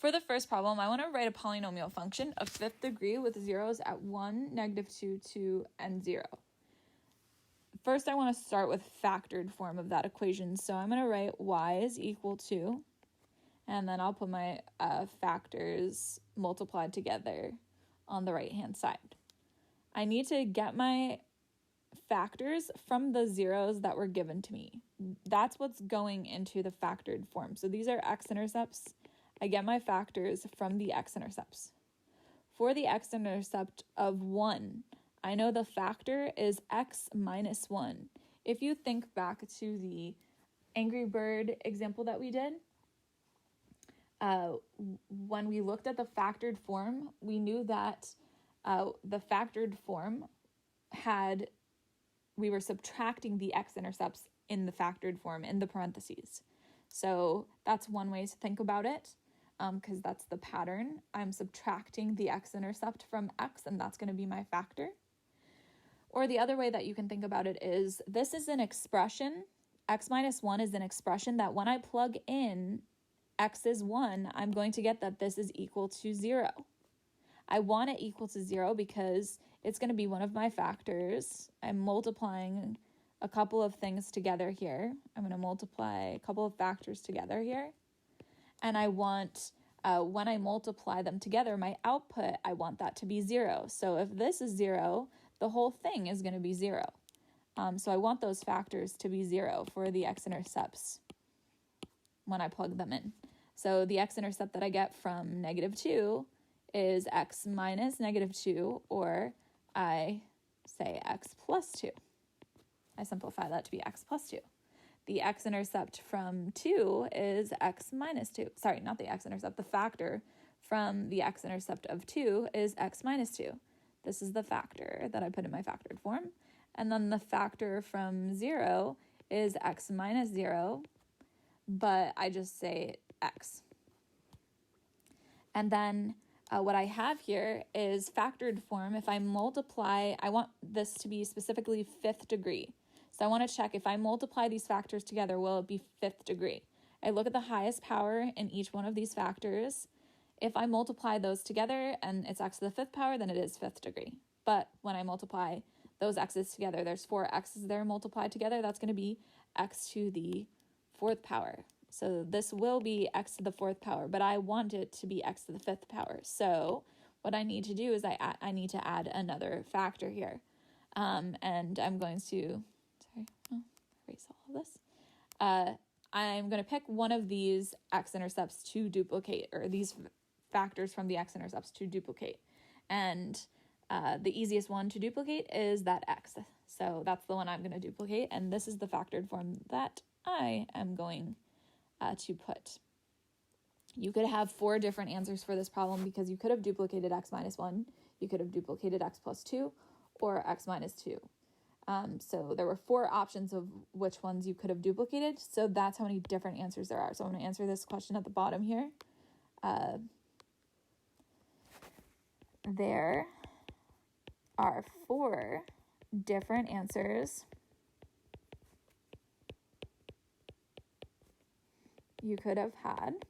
For the first problem, I want to write a polynomial function of fifth degree with zeros at 1, -2, 2, and 0. First, I want to start with factored form of that equation. So I'm going to write y is equal to, and then I'll put my factors multiplied together on the right-hand side. I need to get my factors from the zeros that were given to me. That's what's going into the factored form. So these are x-intercepts. I get my factors from the x-intercepts. For the x-intercept of 1, I know the factor is x minus 1. If you think back to the Angry Bird example that we did, when we looked at the factored form, we knew that the factored form we were subtracting the x-intercepts in the factored form in the parentheses. So that's one way to think about it, because that's the pattern. I'm subtracting the x-intercept from x, and that's going to be my factor. Or the other way that you can think about it is, this is an expression, x minus 1 is an expression that when I plug in x is 1, I'm going to get that this is equal to 0. I want it equal to 0 because it's going to be one of my factors. I'm multiplying a couple of things together here. I'm going to multiply a couple of factors together here. And I want, when I multiply them together, my output, I want that to be 0. So if this is 0, the whole thing is going to be 0. So I want those factors to be 0 for the x-intercepts when I plug them in. So the x-intercept that I get from -2 is x minus -2, or I say x plus 2. I simplify that to be x plus 2. The x-intercept from 2 is x minus 2. Sorry, not the x-intercept. The factor from the x-intercept of 2 is x minus 2. This is the factor that I put in my factored form. And then the factor from 0 is x minus 0, but I just say x. And then what I have here is factored form. If I multiply, I want this to be specifically fifth degree. So I want to check if I multiply these factors together, will it be fifth degree? I look at the highest power in each one of these factors. If I multiply those together and it's x to the fifth power, then it is fifth degree. But when I multiply those x's together, there's 4 x's there multiplied together, that's going to be x to the fourth power. So this will be x to the fourth power, but I want it to be x to the fifth power. So what I need to do is I need to add another factor here. And I'm going to, erase all of this. I'm going to pick one of these x-intercepts to duplicate, or these factors from the x-intercepts to duplicate. And the easiest one to duplicate is that x. So that's the one I'm going to duplicate, and this is the factored form that I am going to put. You could have 4 different answers for this problem because you could have duplicated x minus 1, you could have duplicated x plus 2, or x minus 2. So there were 4 options of which ones you could have duplicated, so that's how many different answers there are. So I'm going to answer this question at the bottom here. There are 4 different answers you could have had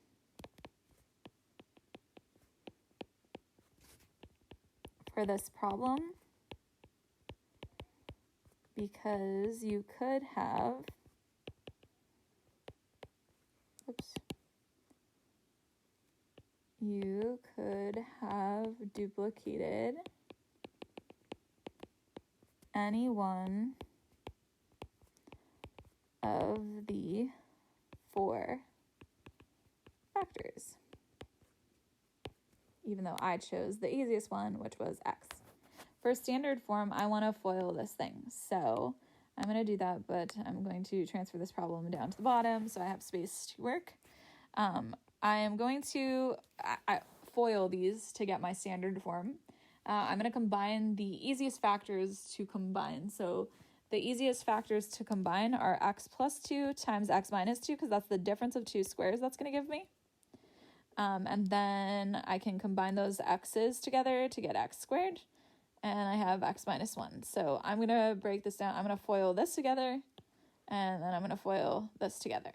for this problem, because you could have duplicated any one of the 4 factors, even though I chose the easiest one, which was x. For standard form, I want to FOIL this thing, so I'm going to do that, but I'm going to transfer this problem down to the bottom so I have space to work. I am going to FOIL these to get my standard form. I'm going to combine the easiest factors to combine. So the easiest factors to combine are x plus 2 times x minus 2, because that's the difference of 2 squares that's going to give me. And then I can combine those x's together to get x squared, and I have x minus 1. So I'm going to break this down. I'm going to FOIL this together, and then I'm going to FOIL this together.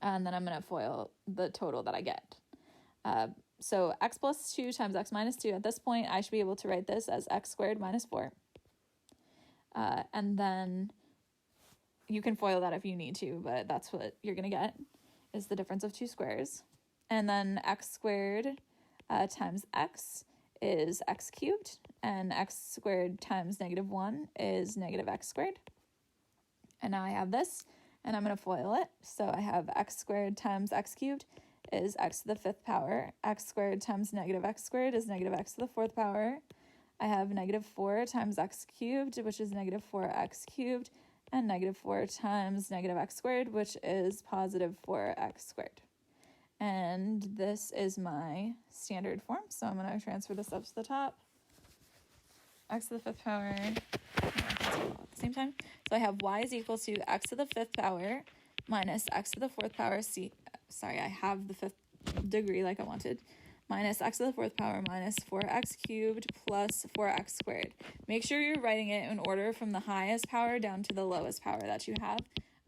And then I'm going to FOIL the total that I get. So x plus 2 times x minus 2, at this point, I should be able to write this as x squared minus 4. And then you can FOIL that if you need to, but that's what you're going to get, is the difference of two squares. And then x squared times x is x cubed, and x squared times negative 1 is negative x squared. And now I have this, and I'm going to FOIL it. So I have x squared times x cubed is x to the 5th power. X squared times negative x squared is negative x to the 4th power. I have negative 4 times x cubed, which is negative 4x cubed, and negative 4 times negative x squared, which is positive 4x squared. And this is my standard form, so I'm going to transfer this up to the top. X to the 5th power, at the same time. So I have y is equal to x to the 5th power minus x to the 4th power, I have the 5th degree like I wanted, minus x to the 4th power minus 4x cubed plus 4x squared. Make sure you're writing it in order from the highest power down to the lowest power that you have,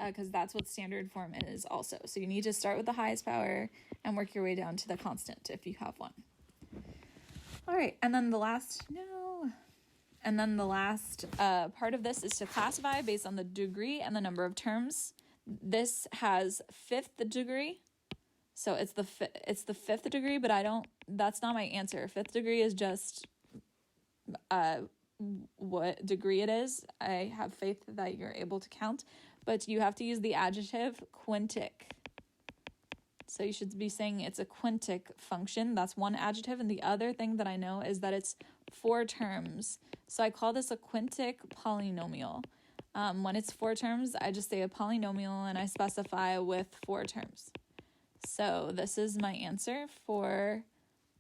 because that's what standard form is also. So you need to start with the highest power and work your way down to the constant if you have one. All right, and then the last part of this is to classify based on the degree and the number of terms. This has 5th degree, so it's the 5th degree, but that's not my answer. 5th degree is just what degree it is. I have faith that you're able to count, but you have to use the adjective quintic. So you should be saying it's a quintic function. That's one adjective. And the other thing that I know is that it's 4 terms. So I call this a quintic polynomial. When it's 4 terms, I just say a polynomial and I specify with 4 terms. So this is my answer for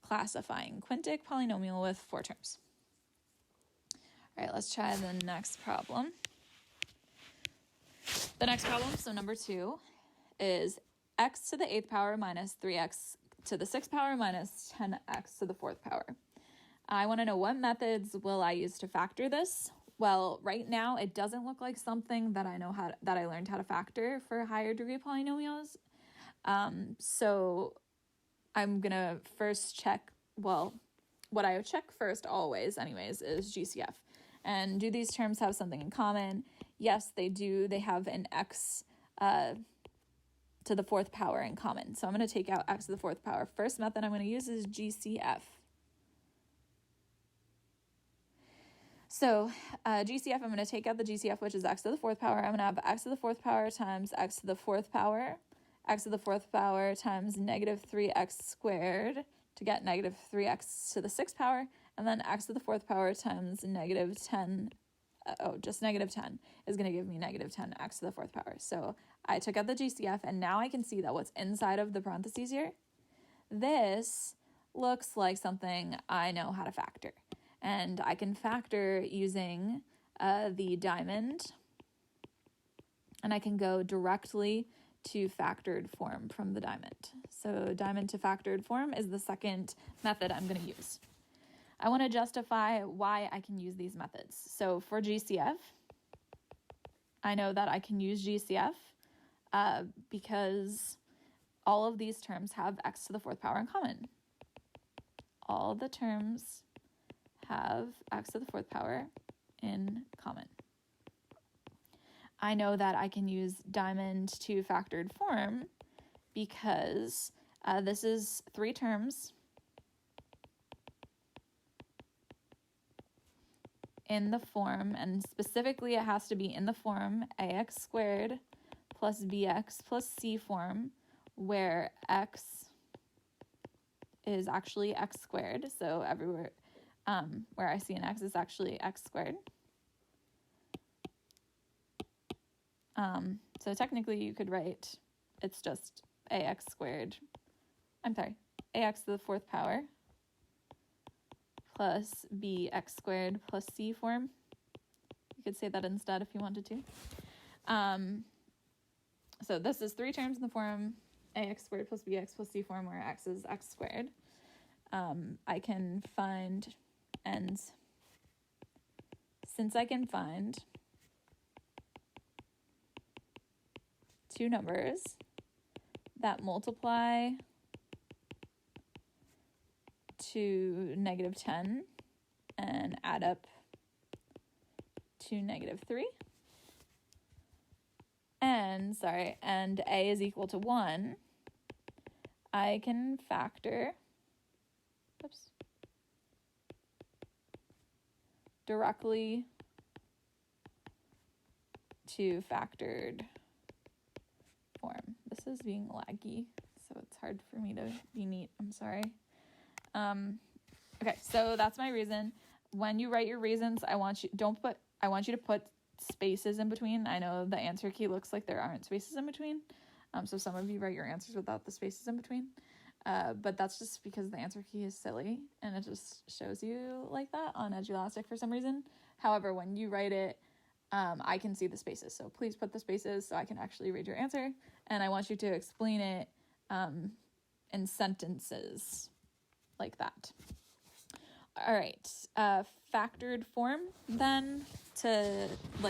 classifying quintic polynomial with 4 terms. All right, let's try the next problem. The next problem, so number 2, is x to the 8th power minus 3x to the 6th power minus 10x to the 4th power. I want to know what methods will I use to factor this. Well, right now it doesn't look like something that I learned how to factor for higher degree polynomials. So I'm gonna first check, what I would check first always anyways is GCF. And do these terms have something in common? Yes, they do. They have an x to the 4th power in common. So I'm going to take out x to the 4th power. First method I'm going to use is GCF. So GCF, I'm going to take out the GCF, which is x to the 4th power. I'm going to have x to the 4th power times x to the 4th power, x to the 4th power times negative 3x squared to get negative 3x to the 6th power, and then x to the 4th power times negative 10, just negative 10 is going to give me negative 10x to the 4th power. So I took out the GCF, and now I can see that what's inside of the parentheses here, this looks like something I know how to factor. And I can factor using the diamond, and I can go directly to factored form from the diamond. So diamond to factored form is the second method I'm going to use. I want to justify why I can use these methods. So for GCF, I know that I can use GCF because all of these terms have x to the 4th power in common. All the terms have x to the 4th power in common. I know that I can use diamond to factored form because this is 3 terms in the form, and specifically it has to be in the form ax squared plus bx plus c form, where x is actually x squared. So everywhere where I see an x is actually x squared. So technically you could write, it's just ax squared, ax to the 4th power plus bx squared plus c form. You could say that instead if you wanted to. So this is 3 terms in the form ax squared plus bx plus c form, where x is x squared. I can find, and since I can find 2 numbers that multiply to negative 10 and add up to negative 3. And a is equal to 1, I can factor directly to factored form. This is being laggy, so it's hard for me to be neat. I'm sorry. Okay, so that's my reason. When you write your reasons, I want you to put spaces in between. I know the answer key looks like there aren't spaces in between. So some of you write your answers without the spaces in between. But that's just because the answer key is silly and it just shows you like that on Edulastic for some reason. However, when you write it, I can see the spaces. So please put the spaces so I can actually read your answer. And I want you to explain it in sentences like that. All right, factored form then, to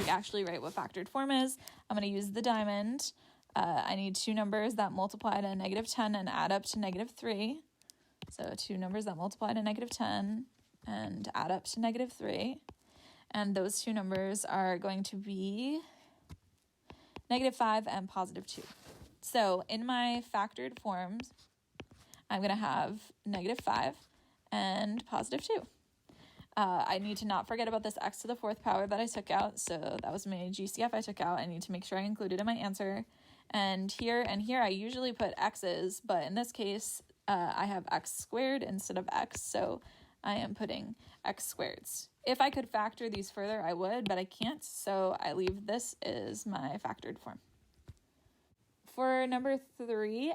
actually write what factored form is, I'm going to use the diamond. I need two numbers that multiply to negative 10 and add up to negative 3. So two numbers that multiply to negative 10 and add up to negative 3. And those two numbers are going to be negative 5 and positive 2. So in my factored forms, I'm going to have negative 5 and positive 2. I need to not forget about this x to the 4th power that I took out. So that was my GCF I took out. I need to make sure I include it in my answer. And here I usually put x's, but in this case, I have x squared instead of x. So I am putting x squareds. If I could factor these further, I would, but I can't. So I leave this as my factored form. For number 3,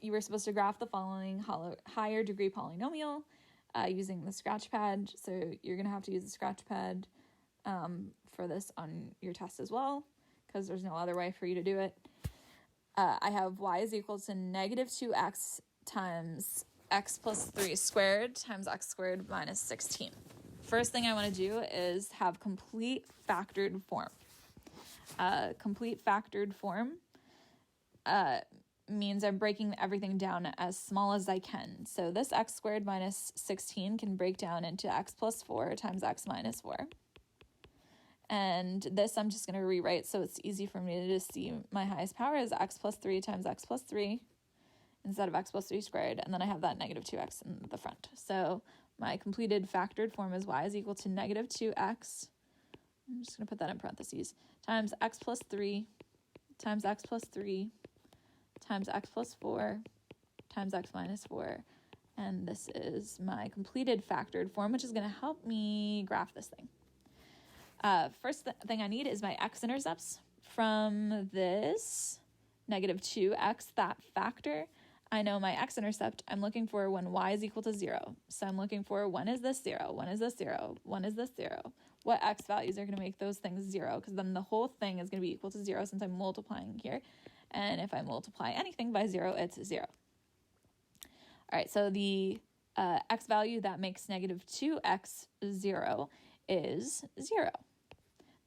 you were supposed to graph the following higher degree polynomial using the scratch pad. So you're going to have to use the scratch pad for this on your test as well, because there's no other way for you to do it. I have y is equal to negative 2x times x plus 3 squared times x squared minus 16. First thing I want to do is have complete factored form. Complete factored form means I'm breaking everything down as small as I can. So this x squared minus 16 can break down into x plus 4 times x minus 4. And this I'm just going to rewrite so it's easy for me to just see my highest power is x plus 3 times x plus 3 instead of x plus 3 squared. And then I have that negative 2x in the front. So my completed factored form is y is equal to negative 2x. I'm just going to put that in parentheses. Times x plus 3 times x plus 3 times x plus 4 times x minus 4. And this is my completed factored form, which is going to help me graph this thing. First thing I need is my x-intercepts from this negative 2x, that factor. I know my x-intercept I'm looking for when y is equal to 0. So I'm looking for when is this 0, when is this 0, when is this 0. What x values are going to make those things 0, because then the whole thing is going to be equal to 0 since I'm multiplying here. And if I multiply anything by 0, it's 0. All right, so the x value that makes negative 2x 0 is 0.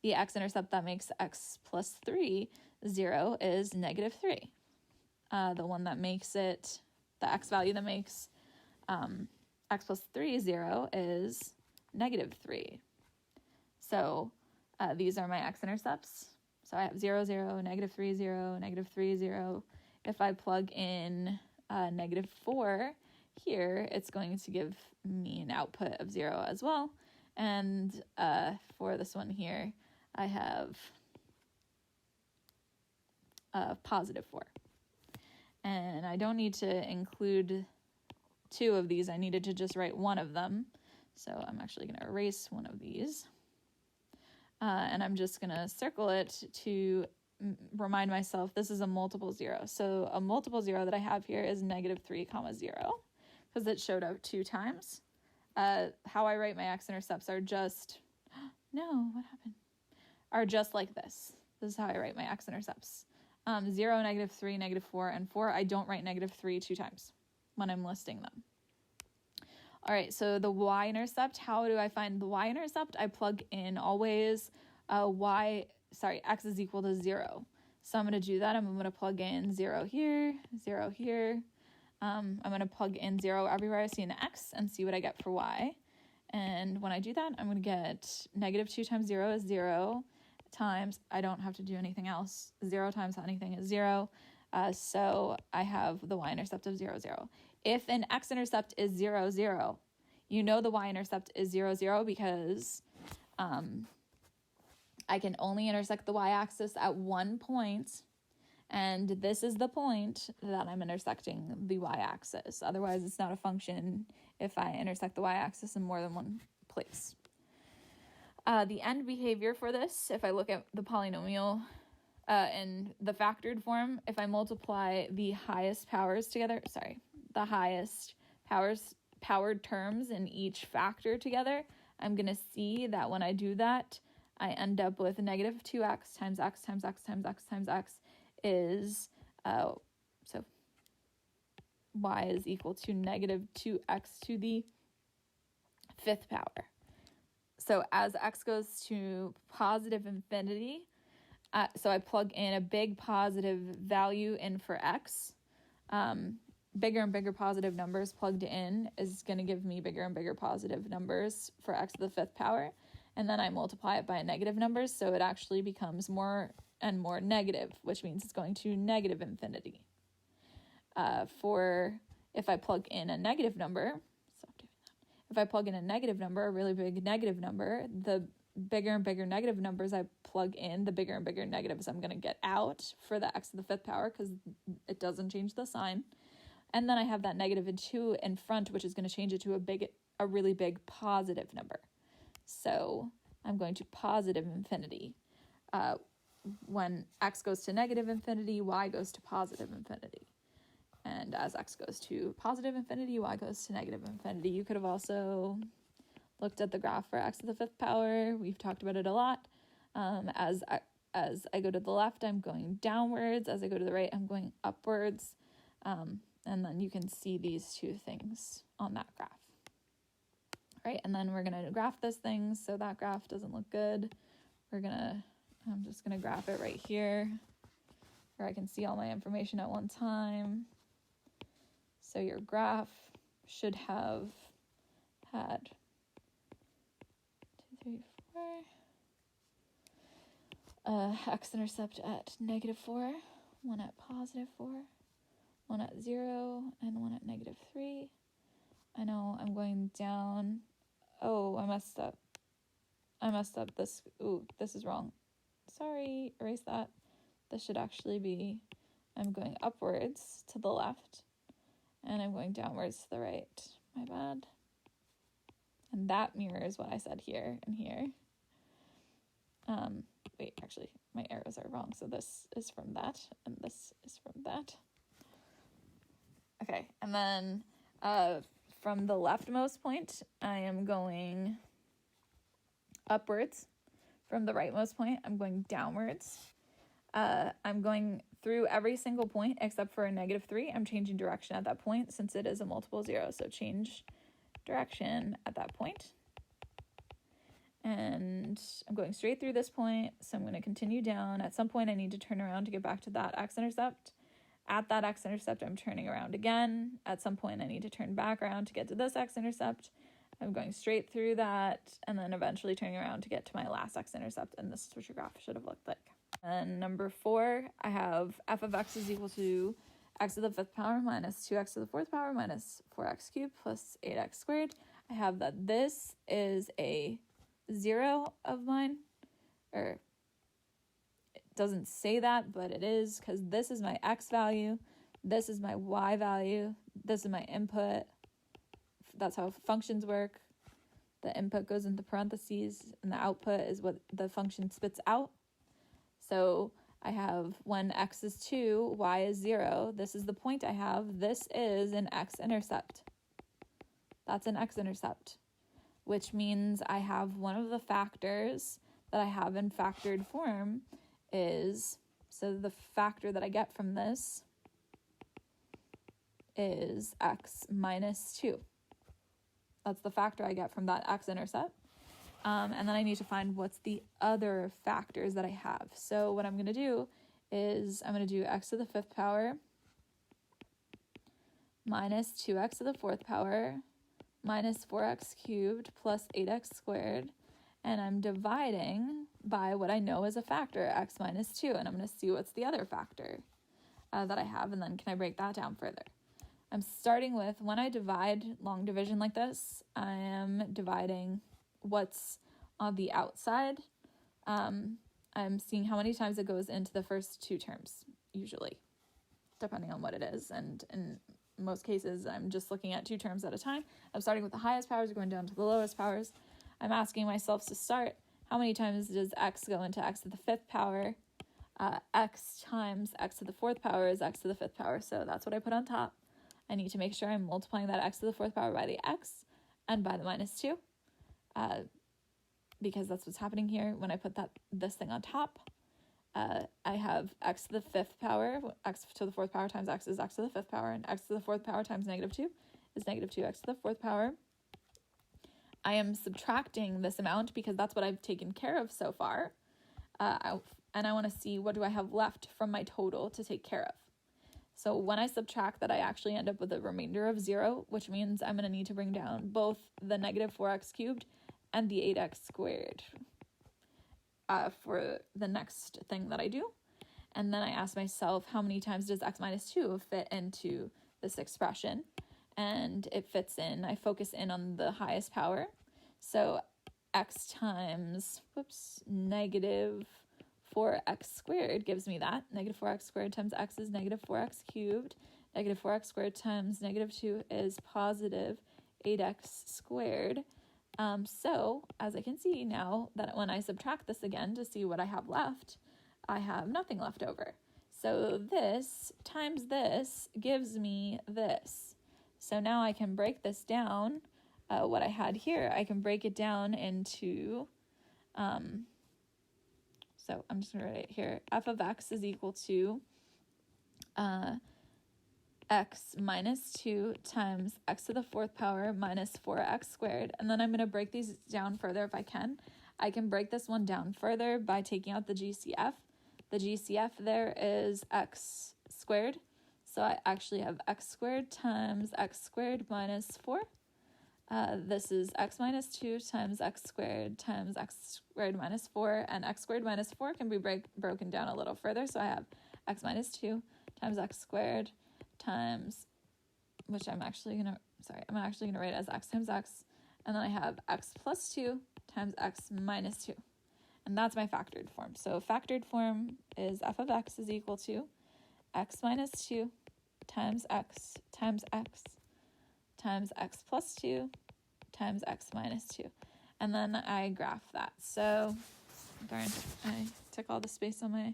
The x-intercept that makes x plus 3 0 is negative 3. The one that makes it, the x value that makes x plus 3 0 is negative 3. So these are my x-intercepts. So I have 0, 0, negative 3, 0, negative 3, 0. If I plug in negative 4 here, it's going to give me an output of 0 as well. And for this one here, I have positive 4. And I don't need to include 2 of these. I needed to just write one of them. So I'm actually going to erase one of these. And I'm just going to circle it to remind myself this is a multiple 0. So a multiple 0 that I have here is negative 3, 0, because it showed up 2 times. How I write my x-intercepts are just, no, what happened? Are just like this. This is how I write my x-intercepts. 0, negative 3, negative 4, and 4. I don't write negative 3 2 times when I'm listing them. All right, so the y-intercept, how do I find the y-intercept? I plug in always x is equal to 0. So I'm going to do that. I'm going to plug in 0 here, 0 here. I'm going to plug in 0 everywhere I see an x and see what I get for y. And when I do that, I'm going to get negative 2 times 0 is 0 times, I don't have to do anything else, 0 times anything is 0. So I have the y-intercept of 0, 0. If an x-intercept is 0, 0, you know the y-intercept is 0, 0 because I can only intersect the y-axis at one point, and this is the point that I'm intersecting the y-axis. Otherwise, it's not a function if I intersect the y-axis in more than one place. The end behavior for this, if I look at the polynomial in the factored form, if I multiply the highest powers together, the highest powered terms in each factor together, I'm going to see that when I do that, I end up with negative 2x times x times x times x times x is, so y is equal to negative 2x to the 5th power. So as x goes to positive infinity, so I plug in a big positive value in for x. Bigger and bigger positive numbers plugged in is going to give me bigger and bigger positive numbers for x to the 5th power. And then I multiply it by negative numbers, so it actually becomes more and more negative, which means it's going to negative infinity. For if I plug in a negative number, if I plug in a negative number, a really big negative number, the bigger and bigger negative numbers I plug in, the bigger and bigger negatives I'm going to get out for the x to the 5th power because it doesn't change the sign. And then I have that negative 2 in front, which is going to change it to a really big positive number. So I'm going to positive infinity. When x goes to negative infinity, y goes to positive infinity. And as x goes to positive infinity, y goes to negative infinity. You could have also looked at the graph for x to the 5th power. We've talked about it a lot. As I go to the left, I'm going downwards. As I go to the right, I'm going upwards. And then you can see these two things on that graph. Right, and then we're going to graph this thing so that graph doesn't look good. I'm just going to graph it right here where I can see all my information at one time. So your graph should have had 2, 3, 4. X-intercept at negative 4, one at positive 4, one at 0, and one at negative 3. I know I'm going down. Oh, I messed up. This. Ooh, this is wrong. Sorry, erase that. This should actually be, I'm going upwards to the left, and I'm going downwards to the right. My bad. And that mirrors what I said here and here. Wait, actually, my arrows are wrong. So this is from that, and this is from that. Okay, and then from the leftmost point, I am going upwards. From the rightmost point, I'm going downwards. I'm going through every single point except for a negative 3. I'm changing direction at that point since it is a multiple 0. So change direction at that point. And I'm going straight through this point. So I'm going to continue down. At some point, I need to turn around to get back to that x-intercept. At that x-intercept, I'm turning around again. At some point, I need to turn back around to get to this x-intercept. I'm going straight through that and then eventually turning around to get to my last x-intercept. And this is what your graph should have looked like. And number 4, I have f of x is equal to x to the 5th power minus 2x to the 4th power minus 4x cubed plus 8x squared. I have that this is a 0 of mine, or it doesn't say that, but it is, because this is my x value, this is my y value, this is my input. That's how functions work. The input goes into parentheses, and the output is what the function spits out. So I have when x is 2, y is 0. This is the point I have. This is an x-intercept. That's an x-intercept, which means I have one of the factors that I have in factored form is, so the factor that I get from this is x minus 2. That's the factor I get from that x-intercept. And then I need to find what's the other factors that I have. So what I'm going to do is I'm going to do x to the 5th power minus 2x to the fourth power minus 4x cubed plus 8x squared. And I'm dividing by what I know is a factor, x minus 2. And I'm going to see what's the other factor that I have, and then can I break that down further? I'm starting with, when I divide long division like this, I am dividing what's on the outside. I'm seeing how many times it goes into the first two terms, usually, depending on what it is. And in most cases, I'm just looking at two terms at a time. I'm starting with the highest powers, going down to the lowest powers. I'm asking myself to start, how many times does x go into x to the fifth power? X times x to the fourth power is x to the fifth power, so that's what I put on top. I need to make sure I'm multiplying that x to the fourth power by the x and by the minus 2, because that's what's happening here when I put this thing on top. I have x to the fifth power, x to the fourth power times x is x to the fifth power, and x to the fourth power times negative 2 is negative 2x to the fourth power. I am subtracting this amount because that's what I've taken care of so far. And I want to see, what do I have left from my total to take care of? So when I subtract that, I actually end up with a remainder of 0, which means I'm going to need to bring down both the negative 4x cubed and the 8x squared for the next thing that I do. And then I ask myself, how many times does x minus 2 fit into this expression? And it fits in. I focus in on the highest power. So x times, negative 4x squared gives me that. Negative 4x squared times x is negative 4x cubed. Negative 4x squared times negative 2 is positive 8x squared. So, as I can see now, that when I subtract this again to see what I have left, I have nothing left over. So this times this gives me this. So now I can break this down, what I had here, I can break it down into, so I'm just going to write it here, f of x is equal to x minus 2 times x to the fourth power minus 4x squared. And then I'm going to break these down further if I can. I can break this one down further by taking out the GCF. The GCF there is x squared. So I actually have x squared times x squared minus 4. This is x minus 2 times x squared minus 4. And x squared minus 4 can be broken down a little further. So I have x minus 2 times x squared times, which I'm actually going to write as x times x. And then I have x plus 2 times x minus 2. And that's my factored form. So factored form is f of x is equal to x minus 2 times x times x times x plus 2 times x minus 2. And then I graph that. So, darn, I took all the space on my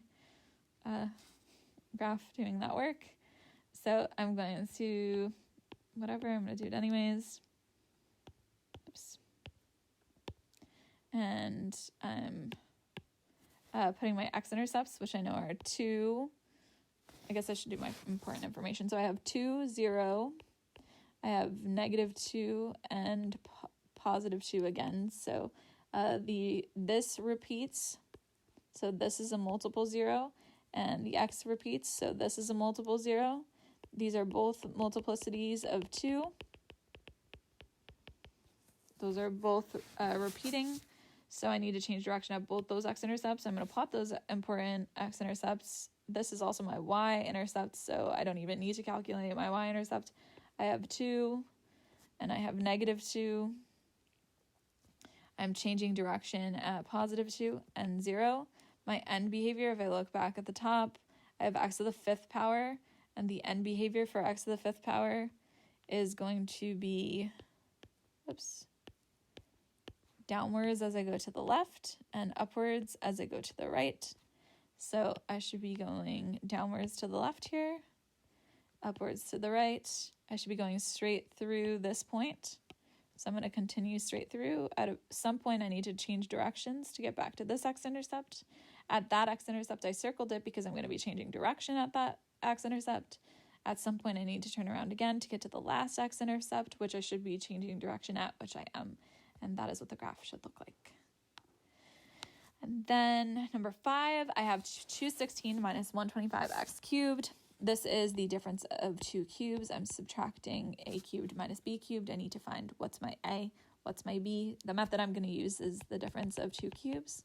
graph doing that work. So I'm going to, I'm going to do it anyways. Oops. And I'm putting my x-intercepts, which I know are 2. I guess I should do my important information. So I have 2, 0. I have negative 2 and positive 2 again. So this repeats. So this is a multiple 0. And the x repeats. So this is a multiple 0. These are both multiplicities of 2. Those are both repeating. So I need to change direction at both those x-intercepts. I'm going to plot those important x-intercepts. This is also my y-intercept, so I don't even need to calculate my y-intercept. I have 2, and I have negative 2. I'm changing direction at positive 2 and 0. My end behavior, if I look back at the top, I have x to the fifth power, and the end behavior for x to the fifth power is going to be, downwards as I go to the left and upwards as I go to the right. So I should be going downwards to the left here, upwards to the right. I should be going straight through this point. So I'm going to continue straight through. At some point, I need to change directions to get back to this x-intercept. At that x-intercept, I circled it because I'm going to be changing direction at that x-intercept. At some point, I need to turn around again to get to the last x-intercept, which I should be changing direction at, which I am. And that is what the graph should look like. And then number 5, I have 216 minus 125x cubed. this is the difference of two cubes. I'm subtracting a cubed minus b cubed. I need to find what's my a, what's my b. The method I'm going to use is the difference of two cubes.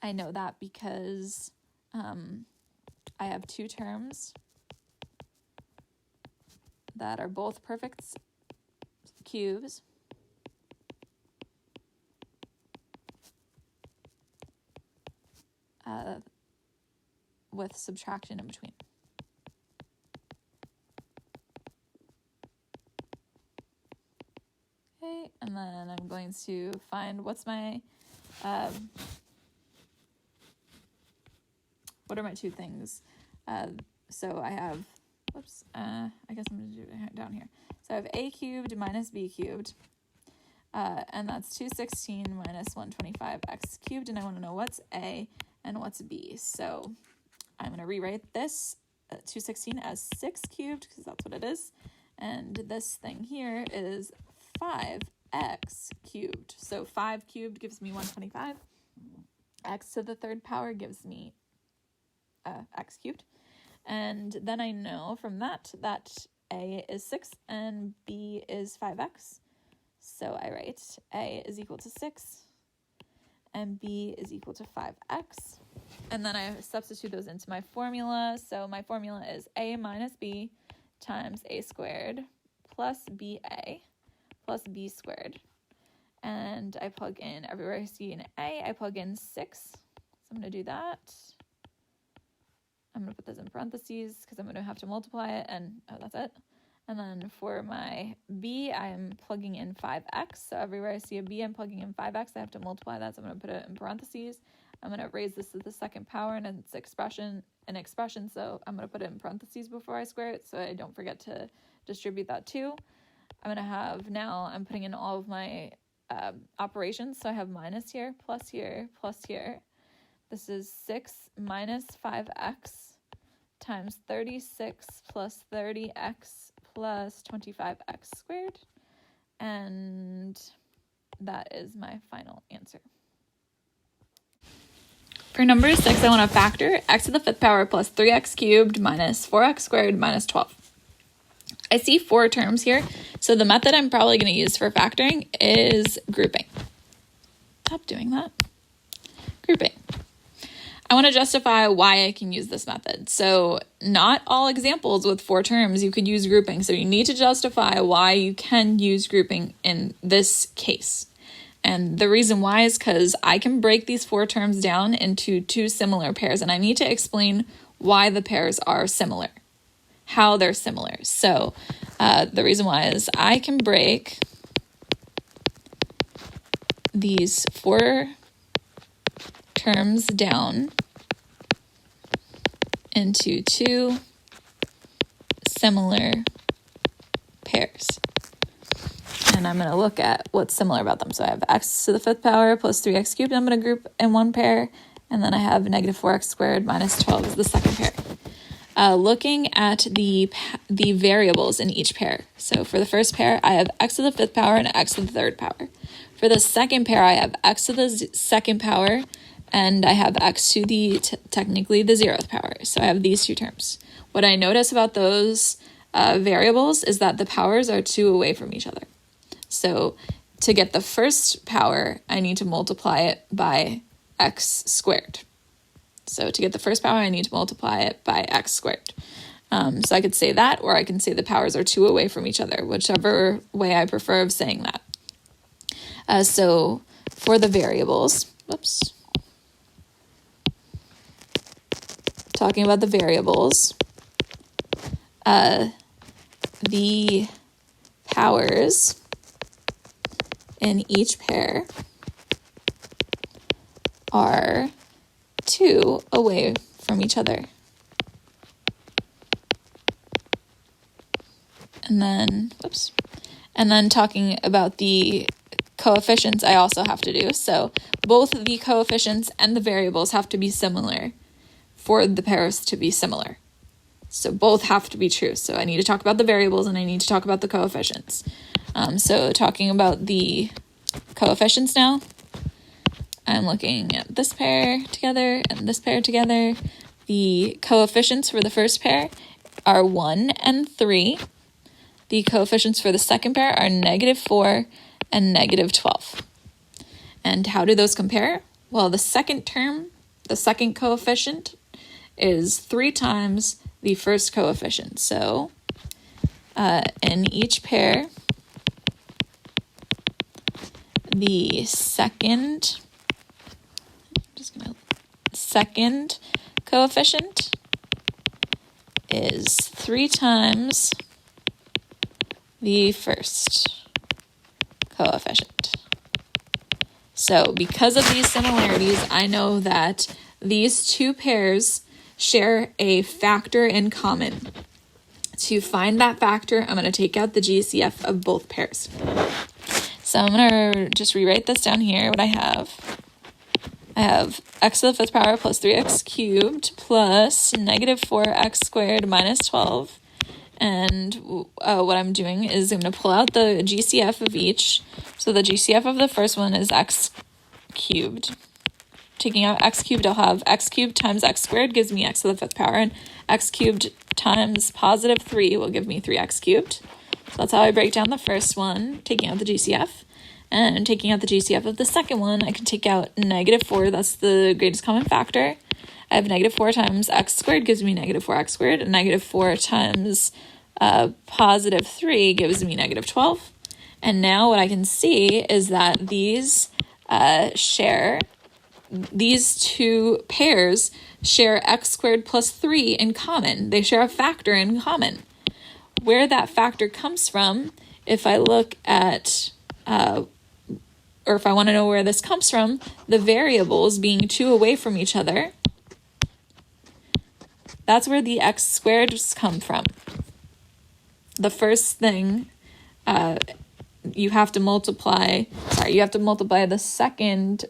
I know that because I have two terms that are both perfect cubes. With subtraction in between. Okay, and then I'm going to find what's my, what are my two things? So I have, I guess I'm going to do it down here. So I have a cubed minus b cubed, and that's 216 minus 125x cubed, and I want to know what's a and what's b. So I'm going to rewrite this 216 as 6 cubed, because that's what it is, and this thing here is 5x cubed. So 5 cubed gives me 125. X to the third power gives me x cubed. And then I know from that a is 6 and b is 5x. So I write a is equal to 6 and b is equal to 5x. And then I substitute those into my formula. So my formula is a minus b times a squared plus ba plus b squared. And I plug in everywhere I see an a, I plug in 6. So I'm going to do that. I'm going to put this in parentheses because I'm going to have to multiply it, and that's it. And then for my b, I'm plugging in 5x. So everywhere I see a b, I'm plugging in 5x. I have to multiply that, so I'm going to put it in parentheses. I'm going to raise this to the second power, and it's an expression, so I'm going to put it in parentheses before I square it, so I don't forget to distribute that too. I'm going to have, now I'm putting in all of my operations, so I have minus here, plus here, plus here. This is 6 minus 5x times 36 plus 30x plus 25x squared, and that is my final answer. For number 6, I want to factor x to the 5th power plus 3x cubed minus 4x squared minus 12. I see 4 terms here, so the method I'm probably going to use for factoring is grouping. Stop doing that. Grouping. I want to justify why I can use this method. So not all examples with 4 terms you could use grouping, so you need to justify why you can use grouping in this case. And the reason why is because I can break these 4 terms down into 2 similar pairs, and I need to explain why the pairs are similar, how they're similar. So the reason why is I can break these 4 terms down into 2 similar pairs. And I'm going to look at what's similar about them. So I have x to the 5th power plus 3x cubed. I'm going to group in one pair. And then I have negative 4x squared minus 12 is the second pair. Looking at the variables in each pair. So for the first pair, I have x to the 5th power and x to the 3rd power. For the second pair, I have x to the 2nd power and I have x to the, technically the 0th power. So I have these 2 terms. What I notice about those variables is that the powers are 2 away from each other. So to get the first power, I need to multiply it by x squared. So to get the first power, I need to multiply it by x squared. So I could say that, or I can say the powers are 2 away from each other, whichever way I prefer of saying that. So for the variables, talking about the variables, the powers in each pair are 2 away from each other. And then talking about the coefficients, I also have to do. So both the coefficients and the variables have to be similar for the pairs to be similar. So both have to be true. So I need to talk about the variables and I need to talk about the coefficients. So talking about the coefficients now, I'm looking at this pair together and this pair together. The coefficients for the first pair are 1 and 3. The coefficients for the second pair are -4 and -12. And how do those compare? Well, the second term, the second coefficient, is 3 times the first coefficient. So in each pair, the second coefficient is 3 times the first coefficient. So because of these similarities, I know that these two pairs share a factor in common. To find that factor, I'm going to take out the GCF of both pairs. So I'm going to just rewrite this down here, what I have x to the 5th power plus 3x cubed plus -4x squared minus 12. And what I'm doing is I'm going to pull out the GCF of each. So the GCF of the first one is x cubed. Taking out x cubed, I'll have x cubed times x squared gives me x to the 5th power, and x cubed times positive 3 will give me 3x cubed. So that's how I break down the first one, taking out the GCF. And taking out the GCF of the second one, I can take out -4, that's the greatest common factor. I have -4 times x squared gives me -4x squared, and -4 times positive 3 gives me -12. And now what I can see is that these two pairs share x squared plus 3 in common. They share a factor in common. Where that factor comes from, if I look at, or if I want to know where this comes from, the variables being 2 away from each other, that's where the x squareds come from. The first thing, you have to multiply the second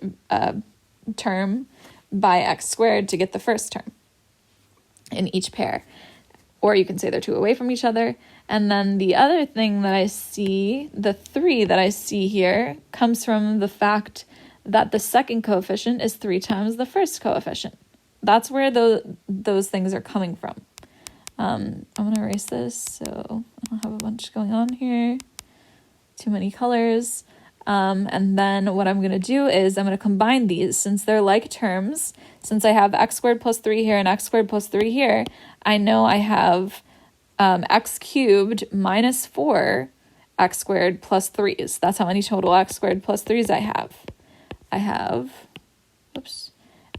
term by x squared to get the first term in each pair. Or you can say they're 2 away from each other. And then the other thing that I see, the 3 that I see here, comes from the fact that the second coefficient is 3 times the first coefficient. That's where those things are coming from. I'm going to erase this so I don't have a bunch going on here. Too many colors. And then what I'm going to do is I'm going to combine these. Since they're like terms, since I have x squared plus 3 here and x squared plus 3 here, I know I have x cubed minus 4 x squared plus 3s. That's how many total x squared plus 3s I have. I have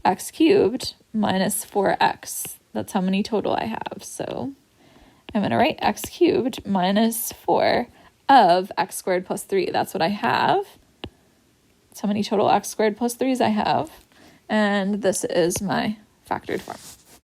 x cubed minus 4x. That's how many total I have. So I'm going to write x cubed minus 4 of x squared plus 3. That's what I have. That's how many total x squared plus 3s I have. And this is my factored form.